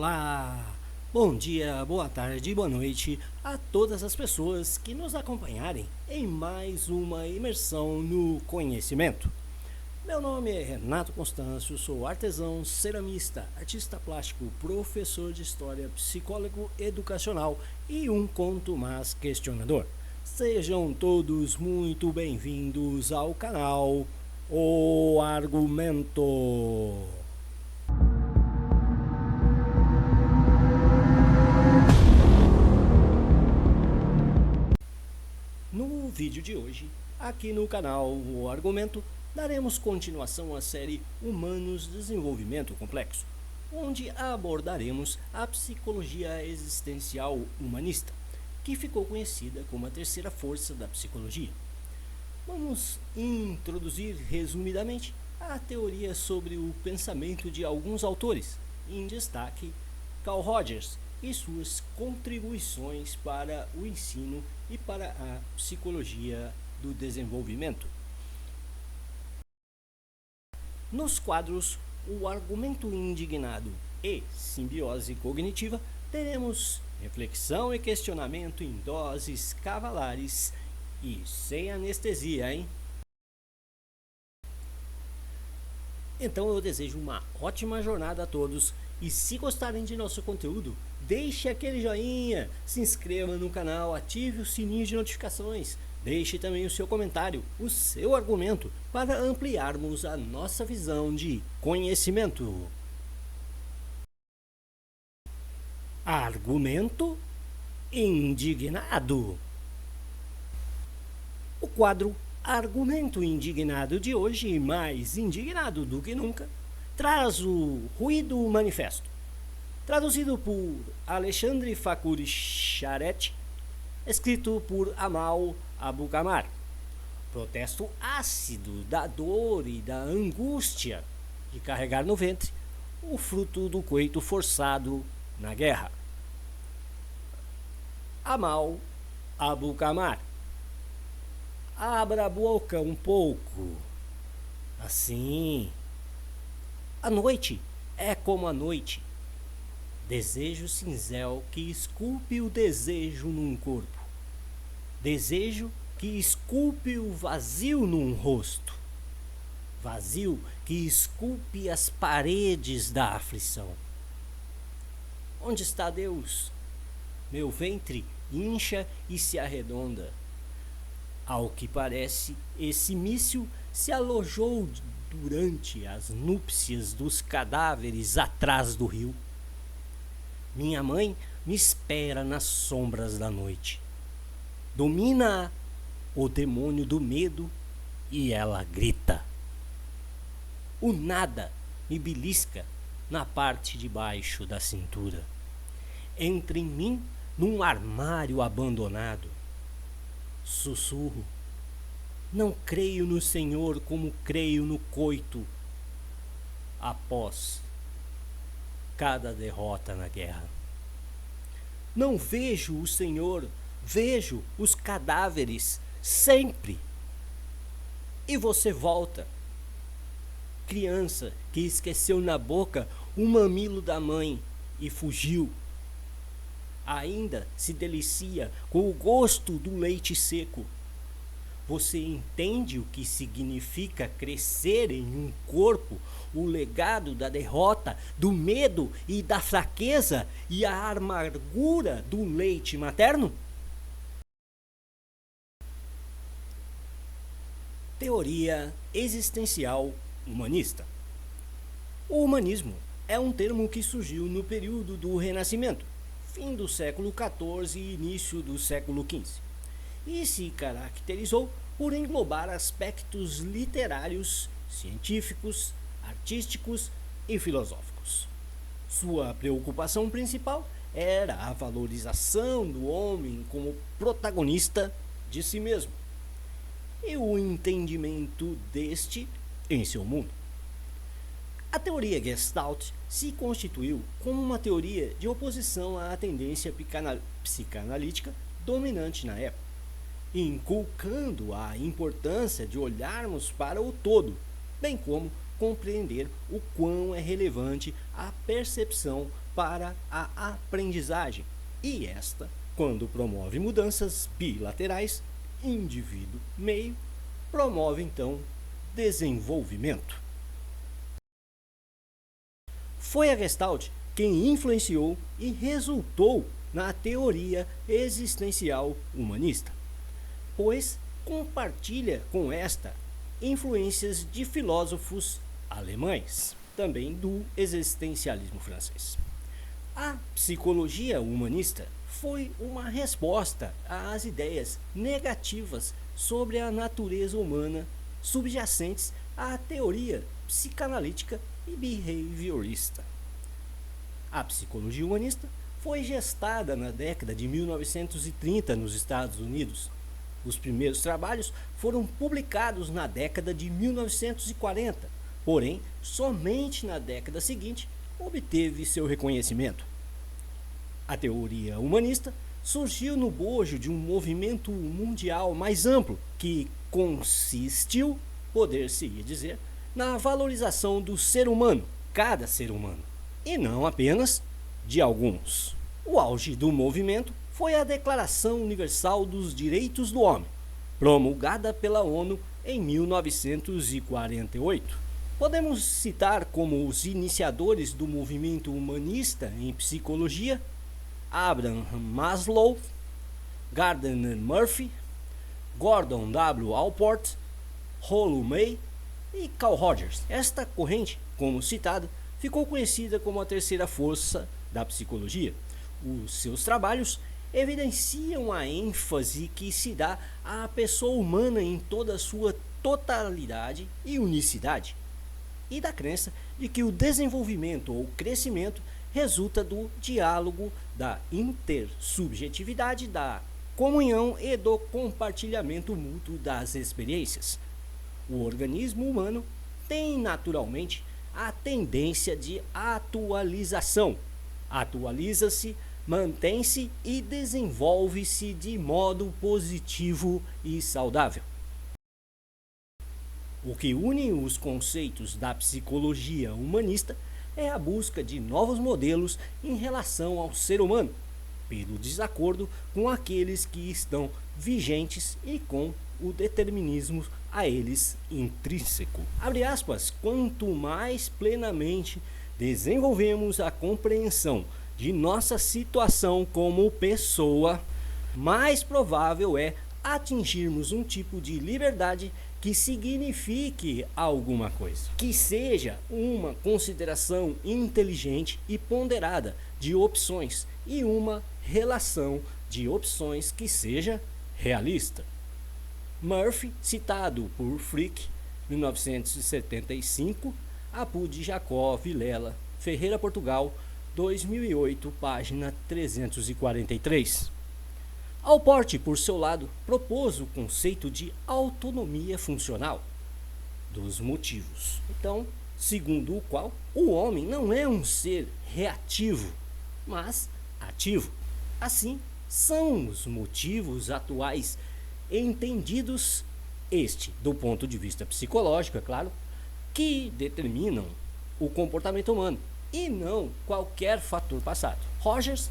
Olá! Bom dia, boa tarde, boa noite a todas as pessoas que nos acompanharem em mais uma imersão no conhecimento. Meu nome é Renato Constâncio, sou artesão, ceramista, artista plástico, professor de história, psicólogo educacional e um conto mais questionador. Sejam todos muito bem-vindos ao canal O Argumento. No vídeo de hoje, aqui no canal O Argumento, daremos continuação à série Humanos Desenvolvimento Complexo, onde abordaremos a psicologia existencial humanista, que ficou conhecida como a terceira força da psicologia. Vamos introduzir resumidamente a teoria sobre o pensamento de alguns autores, em destaque Carl Rogers e suas contribuições para o ensino e para a psicologia do desenvolvimento. Nos quadros O Argumento Indignado e Simbiose Cognitiva, teremos reflexão e questionamento em doses cavalares e sem anestesia, hein? Então eu desejo uma ótima jornada a todos e se gostarem de nosso conteúdo, deixe aquele joinha, se inscreva no canal, ative o sininho de notificações, deixe também o seu comentário, o seu argumento, para ampliarmos a nossa visão de conhecimento. Argumento indignado. O quadro Argumento Indignado de hoje, mais indignado do que nunca, traz o Ruído Manifesto, traduzido por Alexandre Facuri Charet, escrito por Amal Abu-Kamar. Protesto ácido da dor e da angústia de carregar no ventre o fruto do coito forçado na guerra. Amal Abu-Kamar. Abra a boca um pouco. Assim. A noite é como a noite. Desejo cinzel que esculpe o desejo num corpo. Desejo que esculpe o vazio num rosto. Vazio que esculpe as paredes da aflição. Onde está Deus? Meu ventre incha e se arredonda. Ao que parece, esse míssil se alojou durante as núpcias dos cadáveres atrás do rio. Minha mãe me espera nas sombras da noite. Domina o demônio do medo e ela grita. O nada me belisca na parte de baixo da cintura. Entra em mim num armário abandonado. Sussurro. Não creio no Senhor como creio no coito. Após cada derrota na guerra. Não vejo o Senhor, vejo os cadáveres sempre. E você volta. Criança que esqueceu na boca o mamilo da mãe e fugiu. Ainda se delicia com o gosto do leite seco. Você entende o que significa crescer em um corpo, o legado da derrota, do medo e da fraqueza e a amargura do leite materno? Teoria existencial humanista. O humanismo é um termo que surgiu no período do Renascimento, fim do século XIV e início do século XV, e se caracterizou por englobar aspectos literários, científicos, artísticos e filosóficos. Sua preocupação principal era a valorização do homem como protagonista de si mesmo e o entendimento deste em seu mundo. A teoria Gestalt se constituiu como uma teoria de oposição à tendência psicanalítica dominante na época, inculcando a importância de olharmos para o todo, bem como compreender o quão é relevante a percepção para a aprendizagem, e esta, quando promove mudanças bilaterais, indivíduo-meio, promove então desenvolvimento. Foi a Gestalt quem influenciou e resultou na teoria existencial humanista, pois compartilha com esta influências de filósofos alemães, também do existencialismo francês. A psicologia humanista foi uma resposta às ideias negativas sobre a natureza humana subjacentes à teoria psicanalítica e behaviorista. A psicologia humanista foi gestada na década de 1930 nos Estados Unidos. Os primeiros trabalhos foram publicados na década de 1940, porém, somente na década seguinte obteve seu reconhecimento. A teoria humanista surgiu no bojo de um movimento mundial mais amplo que consistiu, poder-se-ia dizer, na valorização do ser humano, cada ser humano, e não apenas de alguns. O auge do movimento foi a Declaração Universal dos Direitos do Homem, promulgada pela ONU em 1948. Podemos citar como os iniciadores do movimento humanista em psicologia Abraham Maslow, Gardner Murphy, Gordon W. Allport, Rollo May e Carl Rogers. Esta corrente, como citado, ficou conhecida como a terceira força da psicologia. Os seus trabalhos evidenciam a ênfase que se dá à pessoa humana em toda a sua totalidade e unicidade, e da crença de que o desenvolvimento ou crescimento resulta do diálogo, da intersubjetividade, da comunhão e do compartilhamento mútuo das experiências. O organismo humano tem naturalmente a tendência de atualização. Atualiza-se, mantém-se e desenvolve-se de modo positivo e saudável. O que une os conceitos da psicologia humanista é a busca de novos modelos em relação ao ser humano, pelo desacordo com aqueles que estão vigentes e com o determinismo a eles intrínseco. Abre aspas, quanto mais plenamente desenvolvemos a compreensão de nossa situação como pessoa, mais provável é atingirmos um tipo de liberdade que signifique alguma coisa, que seja uma consideração inteligente e ponderada de opções e uma relação de opções que seja realista. Murphy, citado por Frick, 1975, Apud Jacó Vilela, Ferreira, Portugal, 2008, página 343. Allport, por seu lado, propôs o conceito de autonomia funcional dos motivos. Então, segundo o qual o homem não é um ser reativo, mas ativo. Assim, são os motivos atuais entendidos, do ponto de vista psicológico, é claro, que determinam o comportamento humano e não qualquer fator passado. Rogers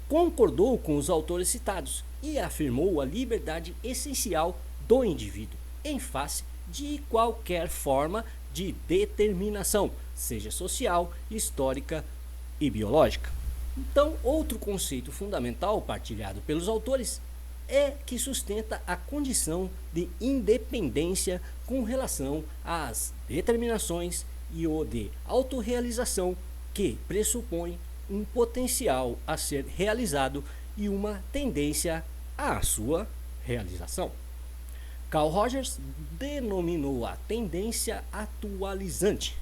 concordou com os autores citados e afirmou a liberdade essencial do indivíduo em face de qualquer forma de determinação, seja social, histórica e biológica. Então, outro conceito fundamental partilhado pelos autores é que sustenta a condição de independência com relação às determinações e o de autorrealização, que pressupõe um potencial a ser realizado e uma tendência à sua realização. Carl Rogers denominou a tendência atualizante.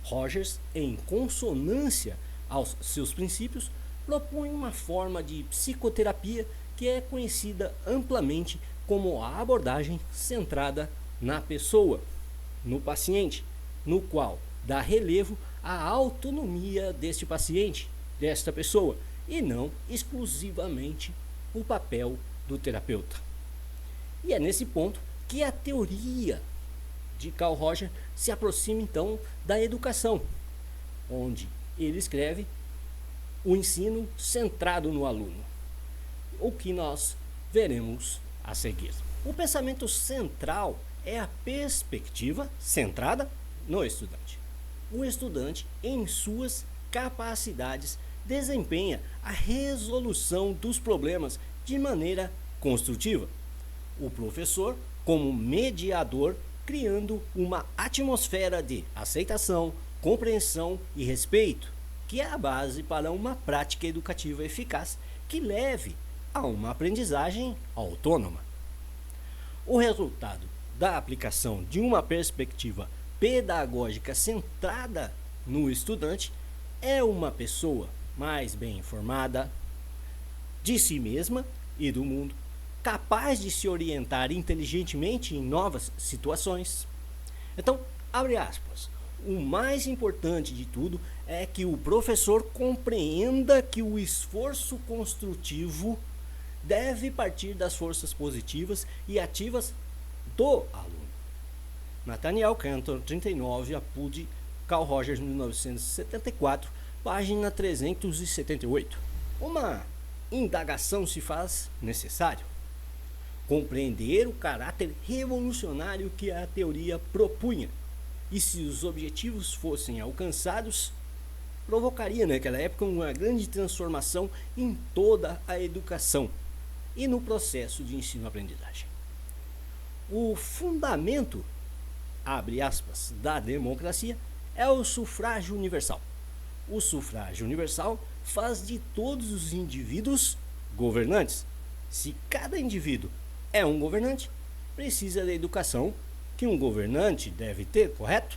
Rogers, em consonância aos seus princípios, propõe uma forma de psicoterapia que é conhecida amplamente como a abordagem centrada na pessoa, no paciente, no qual dá relevo à autonomia deste paciente, desta pessoa, e não exclusivamente o papel do terapeuta. E é nesse ponto que a teoria de Carl Rogers se aproxima então da educação, onde ele escreve o ensino centrado no aluno, o que nós veremos a seguir. O pensamento central é a perspectiva centrada no estudante. O estudante, em suas capacidades, desempenha a resolução dos problemas de maneira construtiva. O professor, como mediador, criando uma atmosfera de aceitação, compreensão e respeito, que é a base para uma prática educativa eficaz que leve a uma aprendizagem autônoma. O resultado da aplicação de uma perspectiva pedagógica centrada no estudante é uma pessoa mais bem informada de si mesma e do mundo, capaz de se orientar inteligentemente em novas situações. Então, abre aspas, o mais importante de tudo é que o professor compreenda que o esforço construtivo deve partir das forças positivas e ativas do aluno. Nathaniel Cantor, 39, Apud, Carl Rogers, 1974, página 378. Uma indagação se faz necessário. Compreender o caráter revolucionário que a teoria propunha e se os objetivos fossem alcançados, provocaria naquela época uma grande transformação em toda a educação e no processo de ensino-aprendizagem. O fundamento, abre aspas, da democracia é o sufrágio universal. O sufrágio universal faz de todos os indivíduos governantes. Se cada indivíduo é um governante, precisa da educação que um governante deve ter, correto?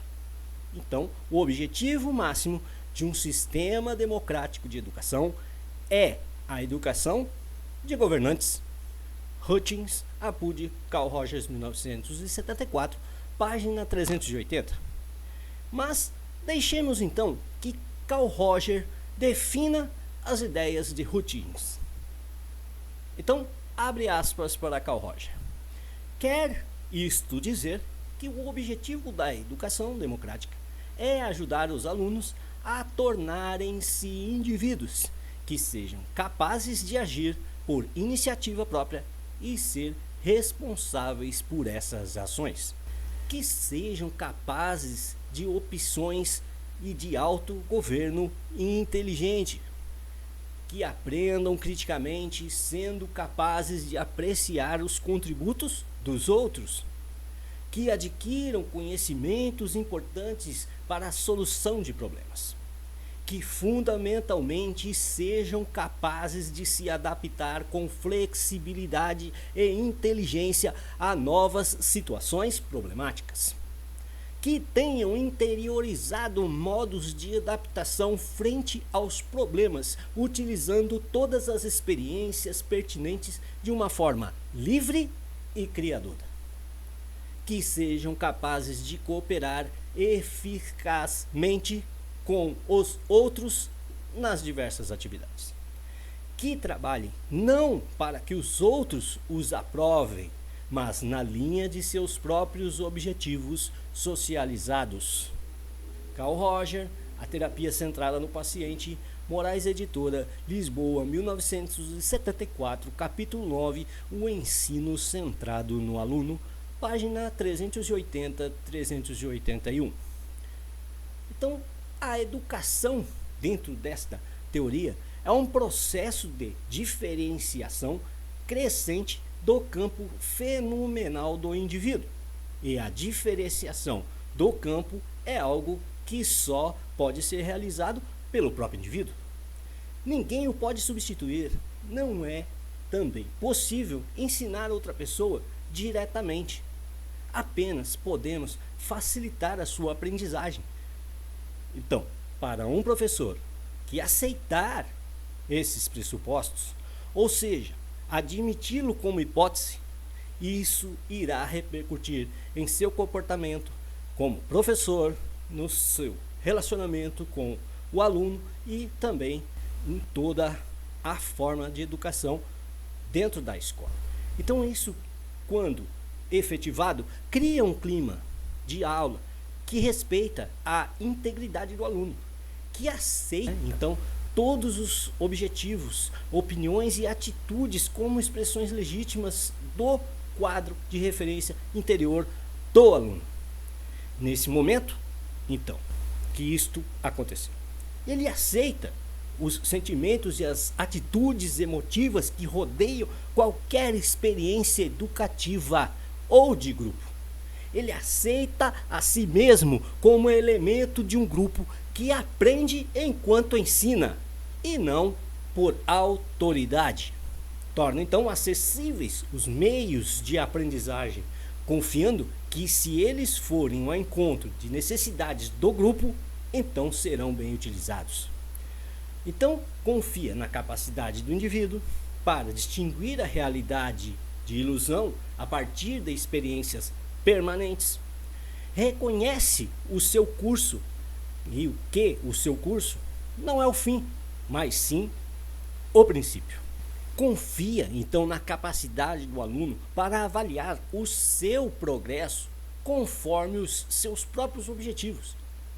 Então, o objetivo máximo de um sistema democrático de educação é a educação de governantes. Hutchins, Apud, Carl Rogers, 1974, página 380. Mas deixemos então que Carl Rogers defina as ideias de Hutchins. Então, abre aspas para Carl Rogers. Quer isto dizer que o objetivo da educação democrática é ajudar os alunos a tornarem-se indivíduos que sejam capazes de agir por iniciativa própria e ser responsáveis por essas ações, que sejam capazes de opções e de autogoverno inteligente, que aprendam criticamente, sendo capazes de apreciar os contributos dos outros, que adquiram conhecimentos importantes para a solução de problemas, que fundamentalmente sejam capazes de se adaptar com flexibilidade e inteligência a novas situações problemáticas, que tenham interiorizado modos de adaptação frente aos problemas, utilizando todas as experiências pertinentes de uma forma livre e criadora, que sejam capazes de cooperar eficazmente com os outros nas diversas atividades, que trabalhem não para que os outros os aprovem, mas na linha de seus próprios objetivos socializados. Carl Rogers, A Terapia Centrada no Paciente, Moraes Editora, Lisboa, 1974, capítulo 9, O Ensino Centrado no Aluno, página 380-381. Então, a educação dentro desta teoria é um processo de diferenciação crescente do campo fenomenal do indivíduo. E a diferenciação do campo é algo que só pode ser realizado pelo próprio indivíduo. Ninguém o pode substituir. Não é também possível ensinar outra pessoa diretamente. Apenas podemos facilitar a sua aprendizagem. Então, para um professor que aceitar esses pressupostos, ou seja, admiti-lo como hipótese, isso irá repercutir em seu comportamento como professor, no seu relacionamento com o aluno e também em toda a forma de educação dentro da escola. Então isso, quando efetivado, cria um clima de aula que respeita a integridade do aluno, que aceita então todos os objetivos, opiniões e atitudes como expressões legítimas do quadro de referência interior do aluno. Nesse momento, então, que isto aconteceu, ele aceita os sentimentos e as atitudes emotivas que rodeiam qualquer experiência educativa ou de grupo. Ele aceita a si mesmo como elemento de um grupo que aprende enquanto ensina e não por autoridade. Torna então acessíveis os meios de aprendizagem, confiando que se eles forem ao encontro de necessidades do grupo, então serão bem utilizados. Então, confia na capacidade do indivíduo para distinguir a realidade de ilusão a partir de experiências permanentes. Reconhece o seu curso e que o seu curso não é o fim, mas sim o princípio. Confia então na capacidade do aluno para avaliar o seu progresso conforme os seus próprios objetivos.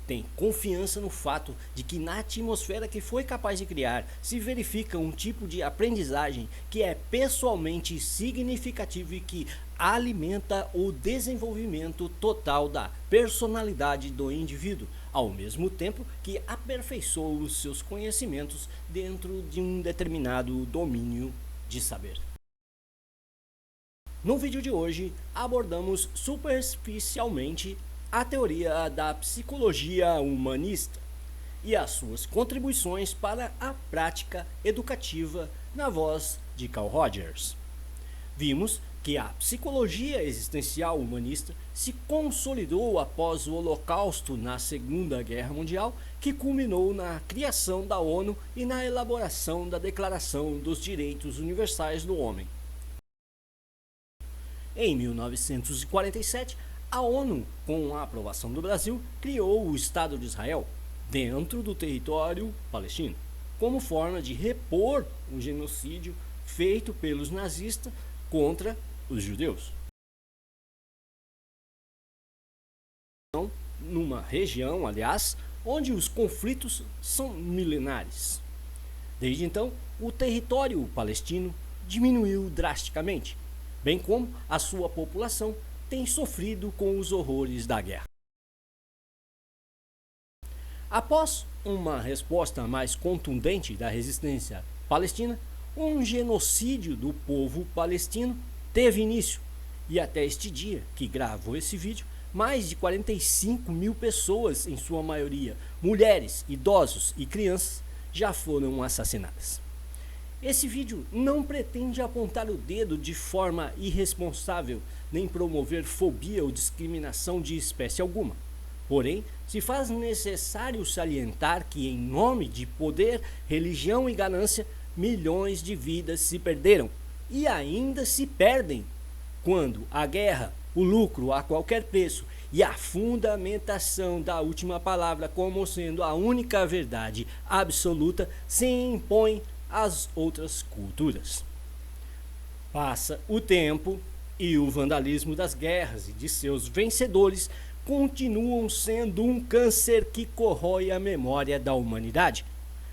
Tem confiança no fato de que na atmosfera que foi capaz de criar se verifica um tipo de aprendizagem que é pessoalmente significativo e que alimenta o desenvolvimento total da personalidade do indivíduo, ao mesmo tempo que aperfeiçoa os seus conhecimentos dentro de um determinado domínio de saber. No vídeo de hoje, abordamos superficialmente a teoria da psicologia humanista e as suas contribuições para a prática educativa na voz de Carl Rogers. Vimos que a psicologia existencial humanista se consolidou após o Holocausto na Segunda Guerra Mundial, que culminou na criação da ONU e na elaboração da Declaração dos Direitos Universais do Homem. Em 1947, a ONU, com a aprovação do Brasil, criou o Estado de Israel dentro do território palestino, como forma de repor o genocídio feito pelos nazistas contra os judeus. Numa região, aliás, onde os conflitos são milenares. Desde então, o território palestino diminuiu drasticamente, bem como a sua população tem sofrido com os horrores da guerra. Após uma resposta mais contundente da resistência palestina, um genocídio do povo palestino teve início, e até este dia que gravo esse vídeo, mais de 45 mil pessoas, em sua maioria mulheres, idosos e crianças, já foram assassinadas. Esse vídeo não pretende apontar o dedo de forma irresponsável, nem promover fobia ou discriminação de espécie alguma. Porém, se faz necessário salientar que, em nome de poder, religião e ganância, milhões de vidas se perderam e ainda se perdem quando a guerra, o lucro a qualquer preço e a fundamentação da última palavra como sendo a única verdade absoluta se impõem às outras culturas. Passa o tempo e o vandalismo das guerras e de seus vencedores continuam sendo um câncer que corrói a memória da humanidade,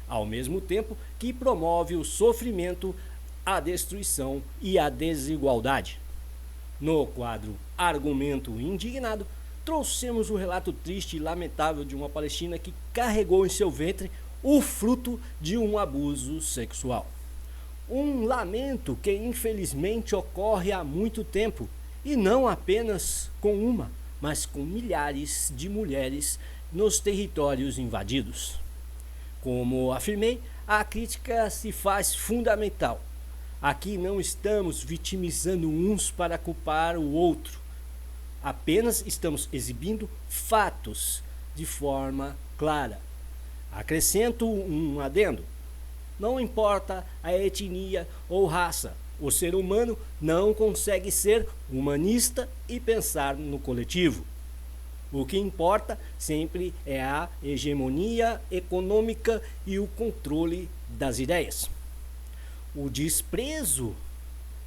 ao mesmo tempo que promove o sofrimento, a destruição e a desigualdade. No quadro Argumento Indignado, trouxemos o relato triste e lamentável de uma palestina que carregou em seu ventre o fruto de um abuso sexual. Um lamento que infelizmente ocorre há muito tempo, e não apenas com uma, mas com milhares de mulheres nos territórios invadidos. Como afirmei, a crítica se faz fundamental. Aqui não estamos vitimizando uns para culpar o outro. Apenas estamos exibindo fatos de forma clara. Acrescento um adendo. Não importa a etnia ou raça, o ser humano não consegue ser humanista e pensar no coletivo. O que importa sempre é a hegemonia econômica e o controle das ideias. O desprezo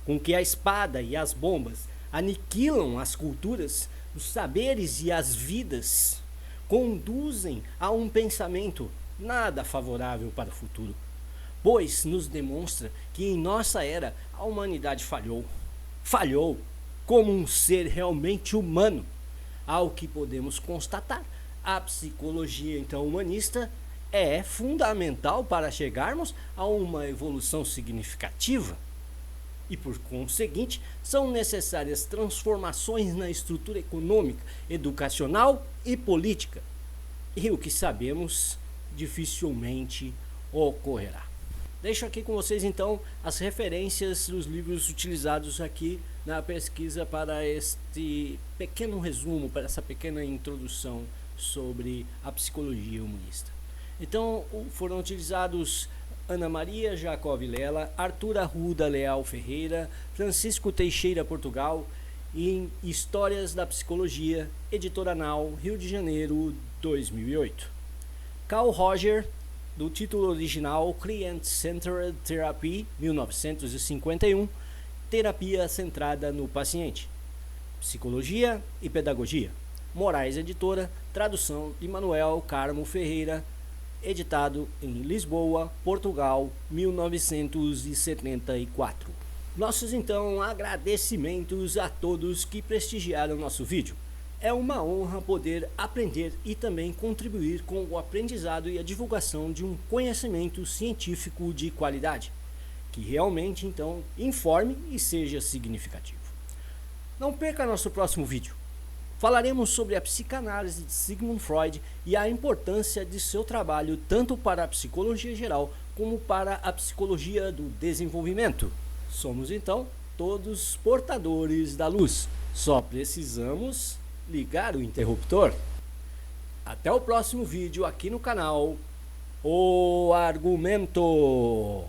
com que a espada e as bombas aniquilam as culturas, os saberes e as vidas conduzem a um pensamento nada favorável para o futuro, pois nos demonstra que em nossa era a humanidade falhou. Falhou como um ser realmente humano. Ao que podemos constatar, a psicologia então humanista é fundamental para chegarmos a uma evolução significativa. E por conseguinte, são necessárias transformações na estrutura econômica, educacional e política. E o que sabemos dificilmente ocorrerá. Deixo aqui com vocês então as referências dos livros utilizados aqui na pesquisa para este pequeno resumo, para essa pequena introdução sobre a psicologia humanista. Então foram utilizados Ana Maria Jacob Vilela, Arthur Arruda Leal Ferreira, Francisco Teixeira Portugal, em Histórias da Psicologia, Editora Nau, Rio de Janeiro, 2008. Carl Roger, do título original Client-Centered Therapy, 1951, Terapia Centrada no Paciente, Psicologia e Pedagogia. Moraes Editora, tradução de Manuel Carmo Ferreira, editado em Lisboa, Portugal, 1974. Nossos então agradecimentos a todos que prestigiaram nosso vídeo. É uma honra poder aprender e também contribuir com o aprendizado e a divulgação de um conhecimento científico de qualidade, que realmente então informe e seja significativo. Não perca nosso próximo vídeo. Falaremos sobre a psicanálise de Sigmund Freud e a importância de seu trabalho tanto para a psicologia geral como para a psicologia do desenvolvimento. Somos então todos portadores da luz. Só precisamos ligar o interruptor. Até o próximo vídeo aqui no canal O Argumento.